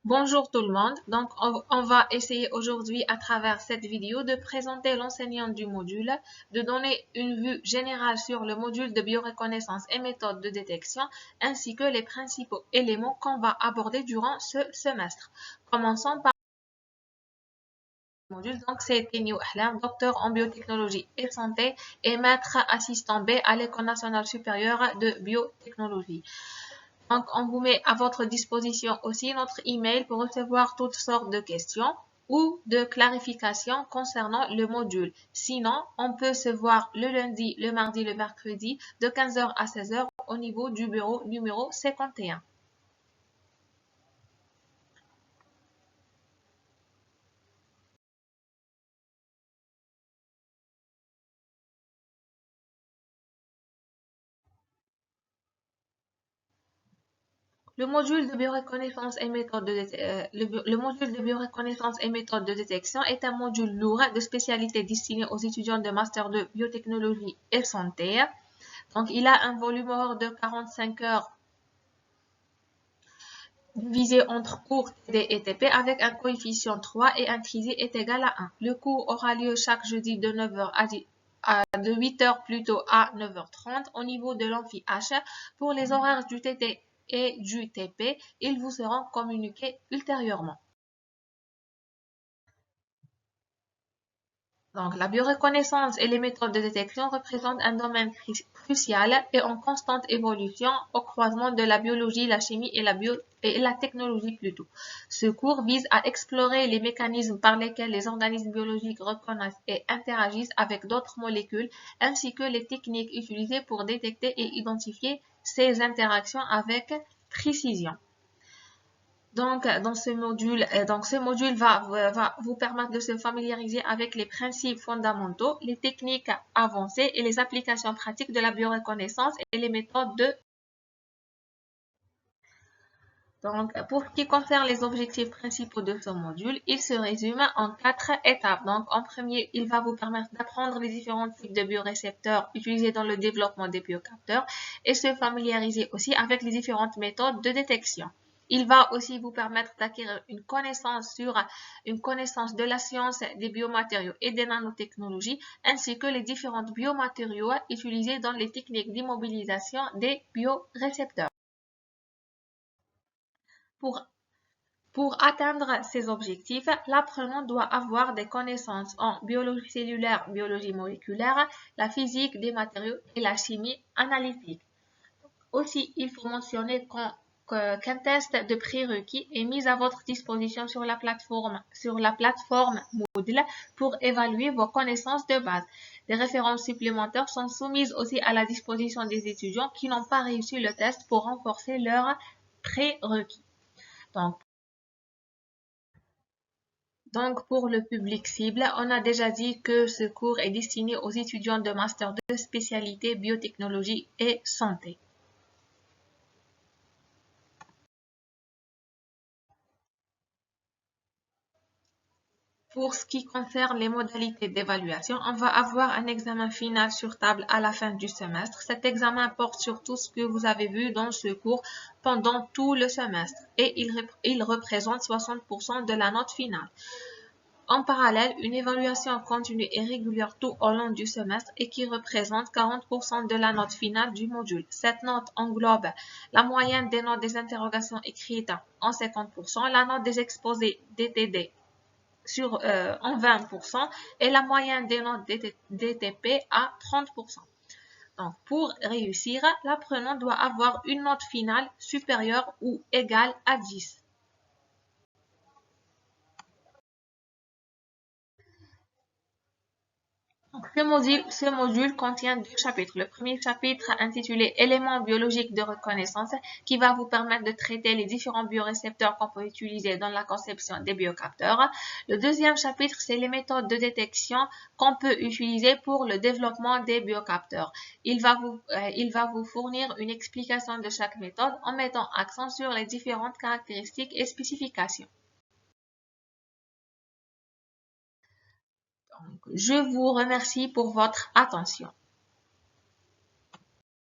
Bonjour tout le monde, donc on va essayer aujourd'hui à travers cette vidéo de présenter l'enseignant du module, de donner une vue générale sur le module de bioreconnaissance et méthodes de détection, ainsi que les principaux éléments qu'on va aborder durant ce semestre. Commençons par le module, donc c'est Teniu Ahlam, docteur en biotechnologie et santé et maître assistant B à l'École nationale supérieure de biotechnologie. Donc, on vous met à votre disposition aussi notre email pour recevoir toutes sortes de questions ou de clarifications concernant le module. Sinon, on peut se voir le lundi, le mardi, le mercredi de 15h à 16h au niveau du bureau numéro 51. Le module de bioreconnaissance et méthode le module de bioreconnaissance et méthode de détection est un module lourd de spécialité destiné aux étudiants de master de biotechnologie et santé. Donc, il a un volume horaire de 45 heures divisé entre cours TD et TP avec un coefficient 3 et un TD est égal à 1. Le cours aura lieu chaque jeudi de 9h de 8h plutôt à 9h30 au niveau de l'amphi H. Pour les horaires du TT et du TP, ils vous seront communiqués ultérieurement. Donc, la bioreconnaissance et les méthodes de détection représentent un domaine crucial et en constante évolution au croisement de la biologie, la chimie et la technologie plutôt. Ce cours vise à explorer les mécanismes par lesquels les organismes biologiques reconnaissent et interagissent avec d'autres molécules, ainsi que les techniques utilisées pour détecter et identifier ces interactions avec précision. Donc, ce module va vous permettre de se familiariser avec les principes fondamentaux, les techniques avancées et les applications pratiques de la bioreconnaissance et les méthodes de. Donc, pour ce qui concerne les objectifs principaux de ce module, il se résume en 4 étapes. Donc, en premier, il va vous permettre d'apprendre les différents types de biorécepteurs utilisés dans le développement des biocapteurs et se familiariser aussi avec les différentes méthodes de détection. Il va aussi vous permettre d'acquérir une connaissance de la science des biomatériaux et des nanotechnologies, ainsi que les différents biomatériaux utilisés dans les techniques d'immobilisation des biorécepteurs. Pour Pour atteindre ces objectifs, l'apprenant doit avoir des connaissances en biologie cellulaire, biologie moléculaire, la physique des matériaux et la chimie analytique. Aussi, il faut mentionner qu'un test de prérequis est mis à votre disposition sur la plateforme Moodle pour évaluer vos connaissances de base. Des références supplémentaires sont soumises aussi à la disposition des étudiants qui n'ont pas réussi le test pour renforcer leurs prérequis. Donc, pour le public cible, on a déjà dit que ce cours est destiné aux étudiants de master de spécialité biotechnologie et santé. Pour ce qui concerne les modalités d'évaluation, on va avoir un examen final sur table à la fin du semestre. Cet examen porte sur tout ce que vous avez vu dans ce cours pendant tout le semestre et il représente 60% de la note finale. En parallèle, une évaluation continue et régulière tout au long du semestre et qui représente 40% de la note finale du module. Cette note englobe la moyenne des notes des interrogations écrites en 50%, la note des exposés DTD en 20% et la moyenne des notes DTP à 30%. Donc, pour réussir, l'apprenant doit avoir une note finale supérieure ou égale à 10. Ce module contient 2 chapitres. Le premier chapitre intitulé Éléments biologiques de reconnaissance qui va vous permettre de traiter les différents biorécepteurs qu'on peut utiliser dans la conception des biocapteurs. Le deuxième chapitre, c'est les méthodes de détection qu'on peut utiliser pour le développement des biocapteurs. Il va vous fournir une explication de chaque méthode en mettant accent sur les différentes caractéristiques et spécifications. Je vous remercie pour votre attention.